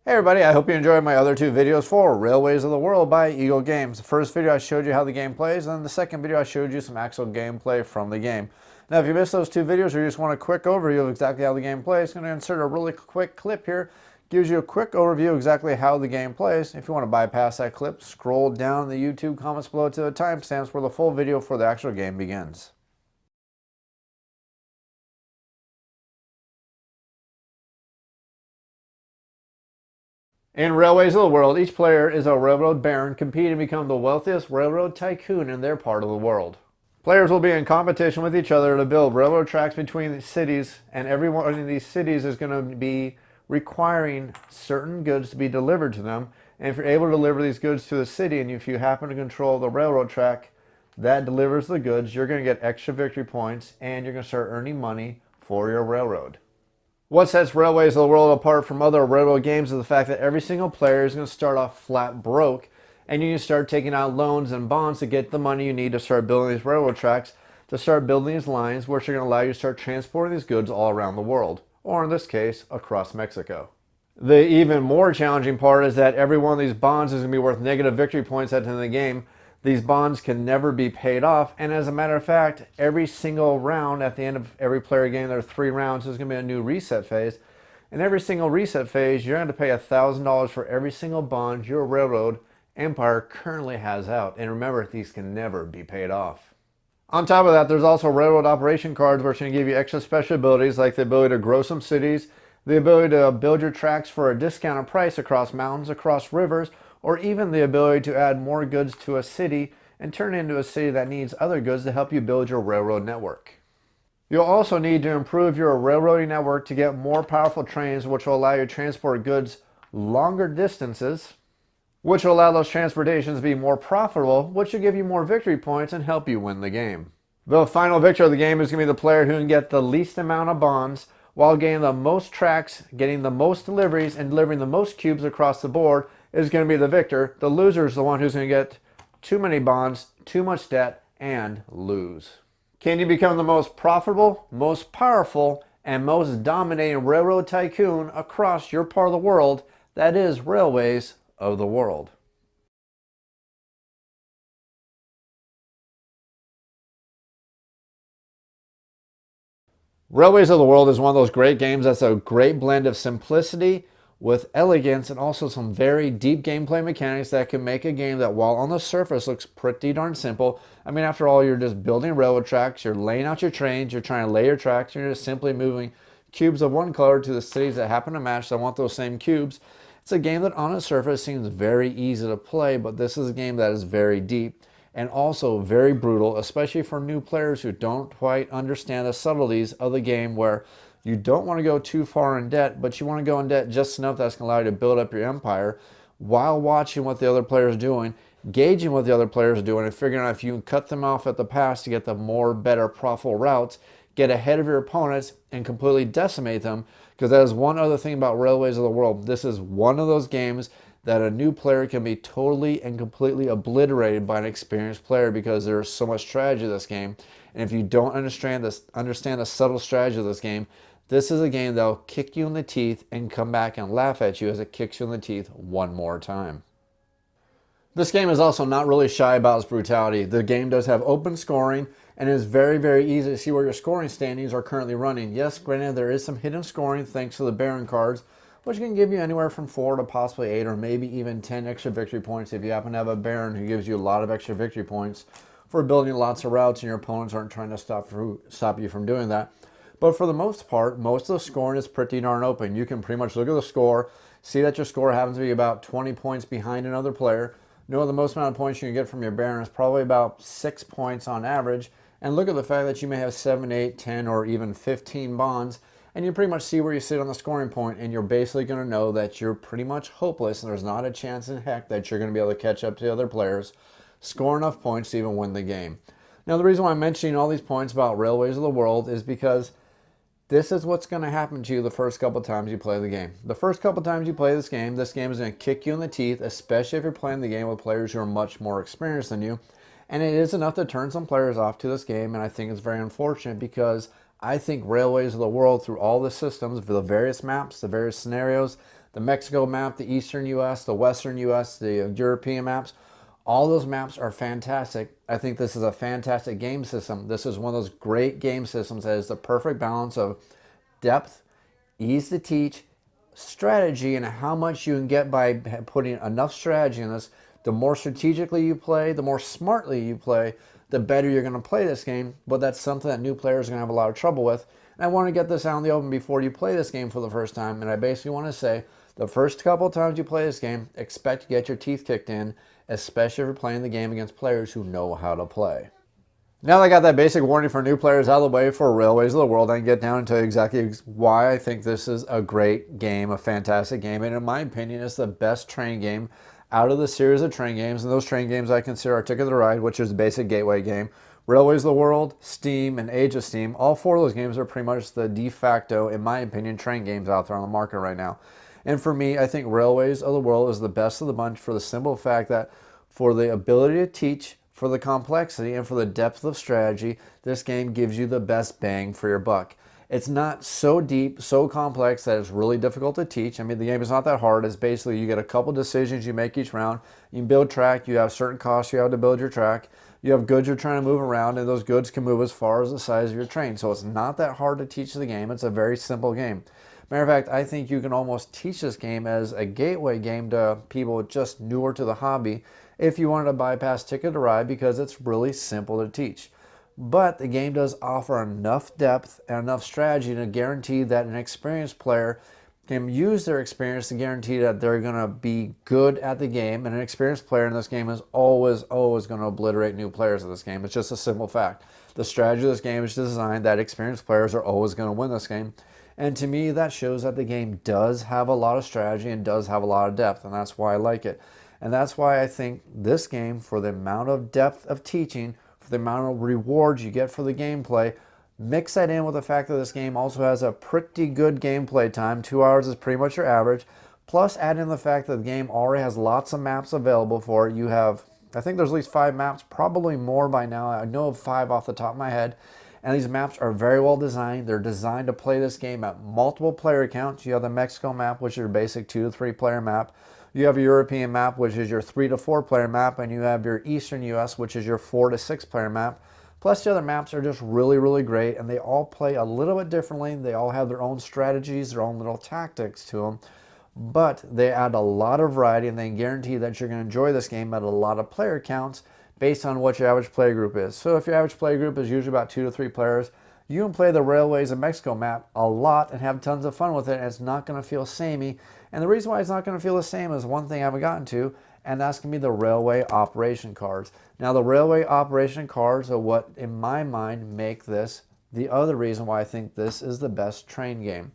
Hey everybody, I hope you enjoyed my other two videos for Railways of the World by Eagle Games. The first video I showed you how the game plays, and then the second video I showed you some actual gameplay from the game. Now if you missed those two videos or you just want a quick overview of exactly how the game plays, I'm going to insert a really quick clip here. Gives you a quick overview of exactly how the game plays. If you want to bypass that clip, scroll down the YouTube comments below to the timestamps where the full video for the actual game begins. In Railways of the World, each player is a railroad baron competing to become the wealthiest railroad tycoon in their part of the world. Players will be in competition with each other to build railroad tracks between cities, and every one of these cities is going to be requiring certain goods to be delivered to them. And if you're able to deliver these goods to the city, and if you happen to control the railroad track that delivers the goods, you're going to get extra victory points, and you're going to start earning money for your railroad. What sets Railways of the World apart from other railroad games is the fact that every single player is going to start off flat broke, and you can start taking out loans and bonds to get the money you need to start building these railroad tracks, to start building these lines, which are going to allow you to start transporting these goods all around the world, or in this case, across Mexico. The even more challenging part is that every one of these bonds is going to be worth negative victory points at the end of the game. These bonds can never be paid off, and as a matter of fact, every single round at the end of every player game, there are 3 rounds, there's going to be a new reset phase. And every single reset phase, you're going to pay $1,000 for every single bond your railroad empire currently has out. And remember, these can never be paid off. On top of that, there's also railroad operation cards, which are going to give you extra special abilities like the ability to grow some cities, the ability to build your tracks for a discounted price across mountains, across rivers, or even the ability to add more goods to a city and turn it into a city that needs other goods to help you build your railroad network. You'll also need to improve your railroading network to get more powerful trains, which will allow you to transport goods longer distances, which will allow those transportations to be more profitable, which will give you more victory points and help you win the game. The final victor of the game is going to be the player who can get the least amount of bonds while gaining the most tracks, getting the most deliveries, and delivering the most cubes across the board is going to be the victor. The loser is the one who's going to get too many bonds, too much debt, and lose. Can you become the most profitable, most powerful, and most dominating railroad tycoon across your part of the world? That is Railways of the World. Railways of the World is one of those great games that's a great blend of simplicity with elegance and also some very deep gameplay mechanics that can make a game that, while on the surface looks pretty darn simple. I mean, after all, you're just building railroad tracks, you're laying out your trains, you're trying to lay your tracks, you're just simply moving cubes of one color to the cities that happen to match that want those same cubes. It's a game that on its surface seems very easy to play, but this is a game that is very deep and also very brutal, especially for new players who don't quite understand the subtleties of the game, where you don't want to go too far in debt, but you want to go in debt just enough that's going to allow you to build up your empire while watching what the other players are doing, gauging what the other players are doing, and figuring out if you can cut them off at the pass to get the more better profitable routes, get ahead of your opponents, and completely decimate them. Because that is one other thing about Railways of the World. This is one of those games that a new player can be totally and completely obliterated by an experienced player, because there is so much strategy to this game. And if you don't understand the subtle strategy of this game, this is a game that will kick you in the teeth and come back and laugh at you as it kicks you in the teeth one more time. This game is also not really shy about its brutality. The game does have open scoring, and it is very, very easy to see where your scoring standings are currently running. Yes, granted, there is some hidden scoring thanks to the Baron cards, which can give you anywhere from 4 to possibly 8 or maybe even 10 extra victory points if you happen to have a Baron who gives you a lot of extra victory points for building lots of routes and your opponents aren't trying to stop you from doing that. But for the most part, most of the scoring is pretty darn open. You can pretty much look at the score, see that your score happens to be about 20 points behind another player, know the most amount of points you can get from your Baron is probably about 6 points on average, and look at the fact that you may have 7, 8, 10, or even 15 bonds, and you pretty much see where you sit on the scoring point, and you're basically going to know that you're pretty much hopeless, and there's not a chance in heck that you're going to be able to catch up to the other players, score enough points to even win the game. Now, the reason why I'm mentioning all these points about Railways of the World is because this is what's going to happen to you the first couple times you play the game. The first couple times you play this game is going to kick you in the teeth, especially if you're playing the game with players who are much more experienced than you. And it is enough to turn some players off to this game, and I think it's very unfortunate, because I think Railways of the World, through all the systems, for the various maps, the various scenarios, the Mexico map, the Eastern US, the Western US, the European maps. All those maps are fantastic. I think this is a fantastic game system. This is one of those great game systems that is the perfect balance of depth, ease to teach, strategy, and how much you can get by putting enough strategy in this. The more strategically you play, the more smartly you play, the better you're going to play this game. But that's something that new players are going to have a lot of trouble with. And I want to get this out in the open before you play this game for the first time. And I basically want to say the first couple of times you play this game, expect to get your teeth kicked in, especially if you're playing the game against players who know how to play. Now that I got that basic warning for new players out of the way for Railways of the World, I can get down into exactly why I think this is a great game, a fantastic game, and in my opinion, it's the best train game out of the series of train games. And those train games I consider are Ticket to Ride, which is the basic gateway game, Railways of the World, Steam, and Age of Steam. All four of those games are pretty much the de facto, in my opinion, train games out there on the market right now. And for me, I think Railways of the World is the best of the bunch for the simple fact that for the ability to teach, for the complexity, and for the depth of strategy, this game gives you the best bang for your buck. It's not so deep, so complex that it's really difficult to teach. I mean, the game is not that hard. It's basically you get a couple decisions you make each round. You can build track. You have certain costs you have to build your track. You have goods you're trying to move around, and those goods can move as far as the size of your train. So it's not that hard to teach the game. It's a very simple game. Matter of fact, I think you can almost teach this game as a gateway game to people just newer to the hobby if you wanted to bypass Ticket to Ride, because it's really simple to teach. But the game does offer enough depth and enough strategy to guarantee that an experienced player can use their experience to guarantee that they're going to be good at the game. And an experienced player in this game is always going to obliterate new players in this game. It's just a simple fact. The strategy of this game is designed that experienced players are always going to win this game. And to me, that shows that the game does have a lot of strategy and does have a lot of depth, and that's why I like it. And that's why I think this game, for the amount of depth of teaching, for the amount of rewards you get for the gameplay, mix that in with the fact that this game also has a pretty good gameplay time. 2 hours is pretty much your average. Plus, add in the fact that the game already has lots of maps available for it. You have, I think there's at least 5 maps, probably more by now. I know of 5 off the top of my head. And these maps are very well designed. They're designed to play this game at multiple player counts. You have the Mexico map, which is your basic 2 to 3 player map. You have a European map, which is your 3 to 4 player map. And you have your Eastern US, which is your 4 to 6 player map. Plus, the other maps are just really, really great. And they all play a little bit differently. They all have their own strategies, their own little tactics to them. But they add a lot of variety, and they guarantee that you're going to enjoy this game at a lot of player counts based on what your average play group is. So if your average play group is usually about 2 to 3 players, you can play the Railways of Mexico map a lot and have tons of fun with it, and it's not going to feel samey. And the reason why it's not going to feel the same is one thing I haven't gotten to, and that's going to be the railway operation cards. Now, the railway operation cards are what, in my mind, make this the other reason why I think this is the best train game.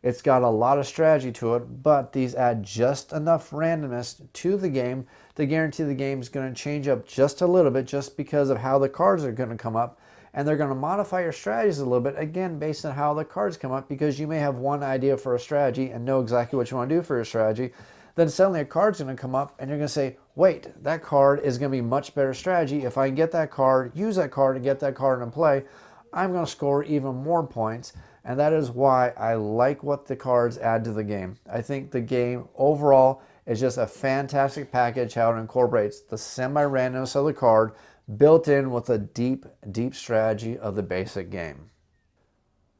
It's got a lot of strategy to it, but these add just enough randomness to the game to guarantee the game is going to change up just a little bit just because of how the cards are going to come up. And they're going to modify your strategies a little bit, again, based on how the cards come up, because you may have one idea for a strategy and know exactly what you want to do for your strategy. Then suddenly a card's going to come up and you're going to say, wait, that card is going to be much better strategy. If I can get that card, use that card, and get that card in play, I'm going to score even more points. And that is why I like what the cards add to the game. I think the game overall is just a fantastic package, how it incorporates the semi-randomness of the card built in with a deep, deep strategy of the basic game.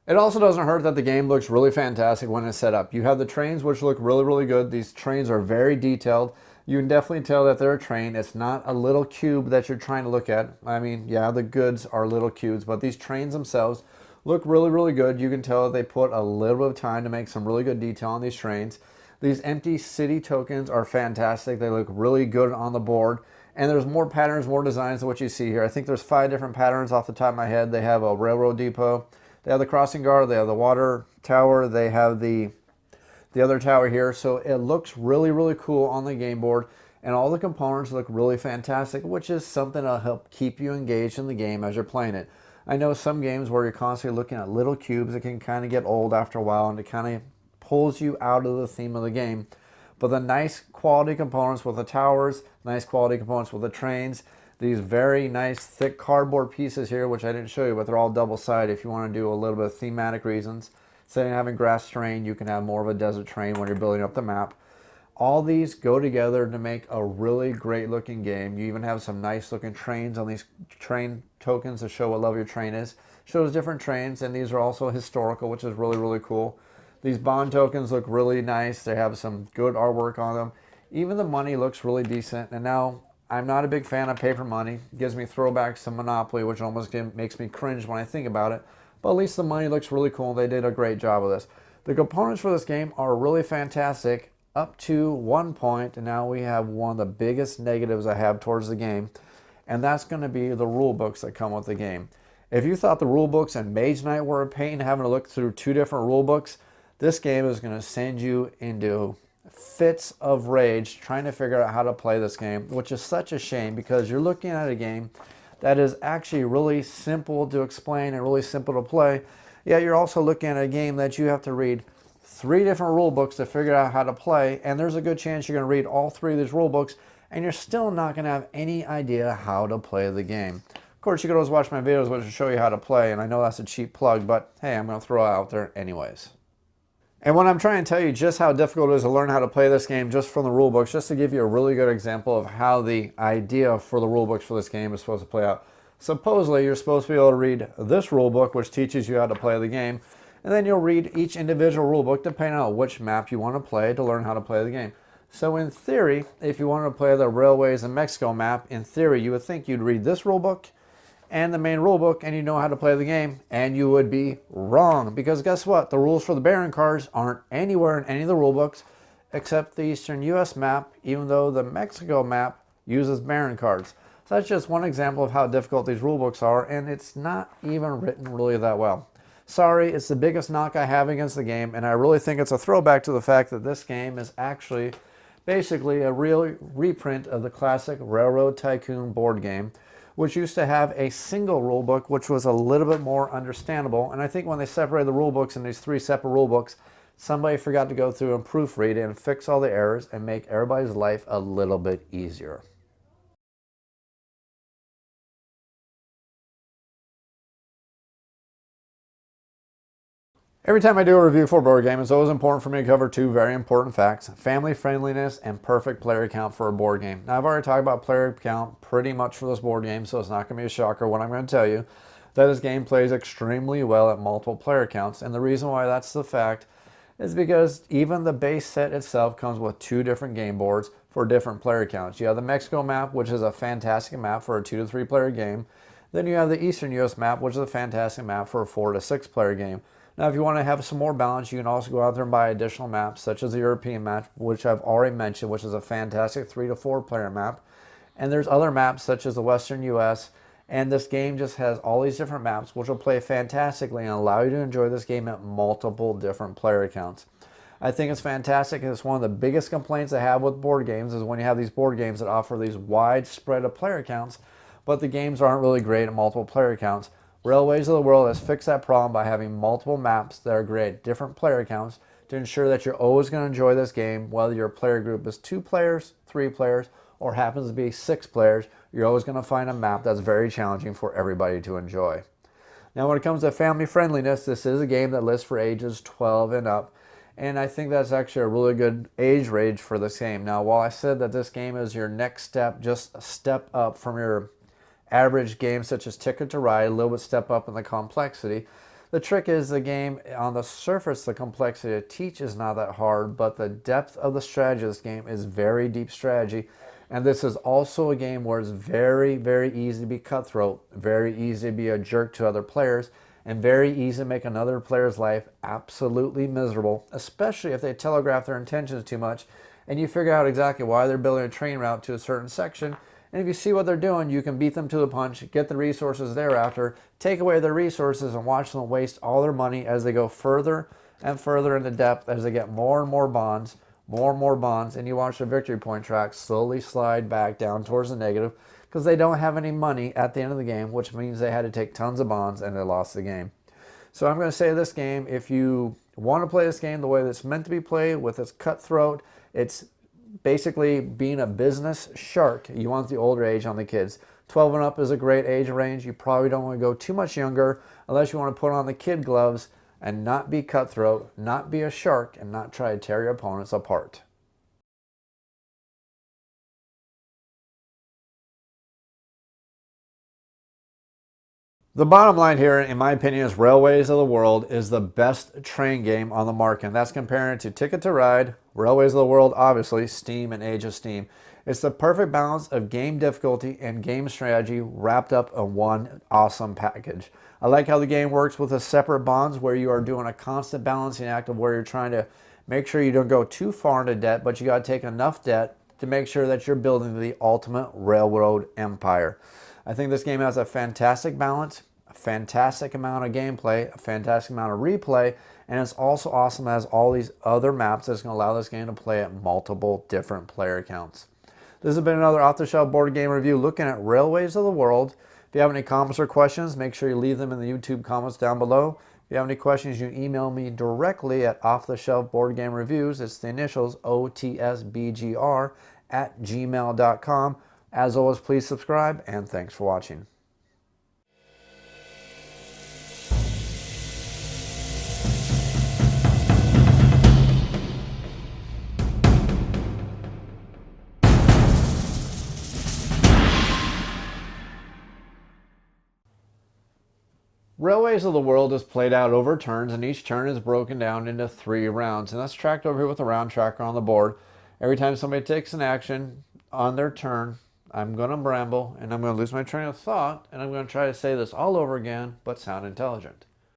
It also doesn't hurt that the game looks really fantastic when it's set up. You have the trains, which look really, really good. These trains are very detailed. You can definitely tell that they're a train. It's not a little cube that you're trying to look at. I mean, yeah, the goods are little cubes, but these trains themselves look really, really good. You can tell they put a little bit of time to make some really good detail on these trains. These empty city tokens are fantastic. They look really good on the board. And there's more patterns, more designs than what you see here. I think there's 5 different patterns off the top of my head. They have a railroad depot. They have the crossing guard. They have the water tower. They have the other tower here. So it looks really, really cool on the game board. And all the components look really fantastic, which is something that'll help keep you engaged in the game as you're playing it. I know some games where you're constantly looking at little cubes, it can kind of get old after a while, and it kind of pulls you out of the theme of the game. But the nice quality components with the towers, nice quality components with the trains, these very nice thick cardboard pieces here, which I didn't show you, but they're all double-sided if you want to do a little bit of thematic reasons. Instead of having grass terrain, you can have more of a desert terrain when you're building up the map. All these go together to make a really great looking game. You even have some nice looking trains on these train tokens to show what level your train is. Shows different trains, and these are also historical, which is really, really cool. These bond tokens look really nice. They have some good artwork on them. Even the money looks really decent. And now, I'm not a big fan of paper money. It gives me throwbacks to Monopoly, which almost makes me cringe when I think about it. But at least the money looks really cool. They did a great job of this. The components for this game are really fantastic up to one point, and now we have one of the biggest negatives I have towards the game, and that's going to be the rule books that come with the game. If you thought the rule books in Mage Knight were a pain, having to look through 2 different rule books, this game is going to send you into fits of rage trying to figure out how to play this game, which is such a shame because you're looking at a game that is actually really simple to explain and really simple to play, yet you're also looking at a game that you have to read 3 different rule books to figure out how to play, and there's a good chance you're going to read all 3 of these rule books and you're still not going to have any idea how to play the game. Of course, you could always watch my videos which will show you how to play, and I know that's a cheap plug, but hey, I'm going to throw it out there anyways. And when I'm trying to tell you just how difficult it is to learn how to play this game just from the rule books, just to give you a really good example of how the idea for the rule books for this game is supposed to play out. Supposedly, you're supposed to be able to read this rule book, which teaches you how to play the game, and then you'll read each individual rule book depending on which map you want to play to learn how to play the game. So in theory, if you wanted to play the Railways in Mexico map, in theory, you would think you'd read this rule book and the main rule book, and you know how to play the game, and you would be wrong. Because guess what? The rules for the Baron cards aren't anywhere in any of the rule books except the Eastern US map, even though the Mexico map uses Baron cards. So that's just one example of how difficult these rule books are, and it's not even written really that well. Sorry, it's the biggest knock I have against the game, and I really think it's a throwback to the fact that this game is actually basically a real reprint of the classic Railroad Tycoon board game, which used to have a single rule book, which was a little bit more understandable. And I think when they separated the rule books in these 3 separate rule books, somebody forgot to go through and proofread and fix all the errors and make everybody's life a little bit easier. Every time I do a review for a board game, it's always important for me to cover 2 very important facts: family friendliness and perfect player count for a board game. Now, I've already talked about player count pretty much for this board game, so it's not going to be a shocker when I'm going to tell you that this game plays extremely well at multiple player counts. And the reason why that's the fact is because even the base set itself comes with 2 different game boards for different player counts. You have the Mexico map, which is a fantastic map for a 2 to 3 player game. Then you have the Eastern US map, which is a fantastic map for a 4 to 6 player game. Now, if you want to have some more balance, you can also go out there and buy additional maps, such as the European map, which I've already mentioned, which is a fantastic 3 to 4 player map. And there's other maps, such as the Western US, and this game just has all these different maps, which will play fantastically and allow you to enjoy this game at multiple different player accounts. I think it's fantastic, and it's one of the biggest complaints I have with board games is when you have these board games that offer these wide spread of player accounts, but the games aren't really great at multiple player accounts. Railways of the World has fixed that problem by having multiple maps that are great at different player accounts to ensure that you're always going to enjoy this game, whether your player group is 2 players, 3 players, or happens to be 6 players. You're always going to find a map that's very challenging for everybody to enjoy. Now, when it comes to family friendliness, this is a game that lists for ages 12 and up, and I think that's actually a really good age range for this game. Now, while I said that this game is your next step, just a step up from your average games such as Ticket to Ride, a little bit step up in the complexity. The trick is the game, on the surface, the complexity to teach is not that hard, but the depth of the strategy of this game is very deep strategy. And this is also a game where it's very, very easy to be cutthroat, very easy to be a jerk to other players, and very easy to make another player's life absolutely miserable, especially if they telegraph their intentions too much and you figure out exactly why they're building a train route to a certain section. And if you see what they're doing, you can beat them to the punch, get the resources thereafter, take away their resources, and watch them waste all their money as they go further and further into depth, as they get more and more bonds, and you watch the victory point track slowly slide back down towards the negative because they don't have any money at the end of the game, which means they had to take tons of bonds and they lost the game. So I'm going to say this game, if you want to play this game the way that it's meant to be played, with its cutthroat, it's basically being a business shark. You want the older age on the kids. 12 and up is a great age range. You probably don't want to go too much younger unless you want to put on the kid gloves and not be cutthroat, not be a shark, and not try to tear your opponents apart. The bottom line here, in my opinion, is Railways of the World is the best train game on the market. And that's comparing it to Ticket to Ride, Railways of the World, obviously, Steam, and Age of Steam. It's the perfect balance of game difficulty and game strategy wrapped up in one awesome package. I like how the game works with the separate bonds where you are doing a constant balancing act of where you're trying to make sure you don't go too far into debt, but you got to take enough debt to make sure that you're building the ultimate railroad empire. I think this game has a fantastic balance, a fantastic amount of gameplay, a fantastic amount of replay, and it's also awesome as all these other maps that's going to allow this game to play at multiple different player counts. This has been another off-the-shelf board game review looking at Railways of the World. If you have any comments or questions, make sure you leave them in the YouTube comments down below. If you have any questions, you email me directly at offtheshelfboardgamereviews. It's the initials OTSBGR@gmail.com. As always, please subscribe, and thanks for watching. Railways of the World is played out over turns, and each turn is broken down into 3 rounds. And that's tracked over here with a round tracker on the board. Every time somebody takes an action on their turn, I'm going to ramble, and I'm going to lose my train of thought, and I'm going to try to say this all over again, but sound intelligent.